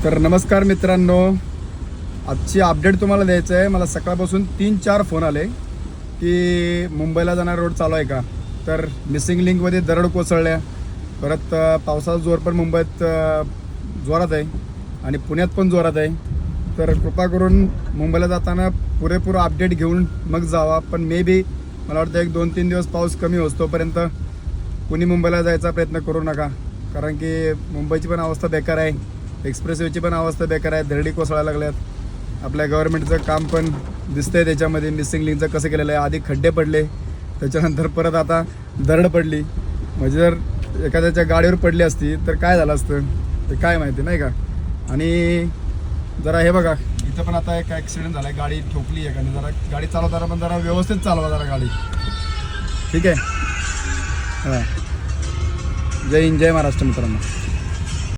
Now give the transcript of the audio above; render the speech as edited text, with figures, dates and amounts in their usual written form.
तर नमस्कार मित्रांनो, आजची अपडेट तुम्हाला द्यायचं आहे. मला सकाळपासून 3-4 फोन आले की मुंबईला जाणारा रोड चालू आहे का. तर मिसिंग लिंकमध्ये दरड कोसळल्या. परत पावसाचा जोर पण मुंबईत जोरात आहे आणि पुण्यात पण जोरात आहे. तर कृपा करून मुंबईला जाताना पुरेपूर अपडेट घेऊन मग जावा. पण मे बी मला वाटतं 1-2-3 दिवस पाऊस कमी होतोपर्यंत कुणी मुंबईला जायचा प्रयत्न करू नका. कारण की मुंबईची पण अवस्था बेकार आहे, एक्सप्रेसवेची पण अवस्था बेकार आहे. दरडी कोसळायला लागल्यात. आपल्या गव्हर्नमेंटचं काम पण दिसतंय त्याच्यामध्ये. मिसिंग लिंकचं कसं केलेलं आहे. आधी खड्डे पडले, त्याच्यानंतर परत आता दरड पडली. म्हणजे जर एखाद्याच्या गाडीवर पडली असती तर काय झालं असतं ते काय माहिती नाही का. आणि जरा हे बघा, इथं पण आता एक ॲक्सिडेंट झाला आहे. गाडी ठोकली आहे आणि जरा गाडी चालवताना पण जरा व्यवस्थित चालवा जरा गाडी, ठीक आहे. हां, जय हिंद, जय महाराष्ट्र मित्रांनो.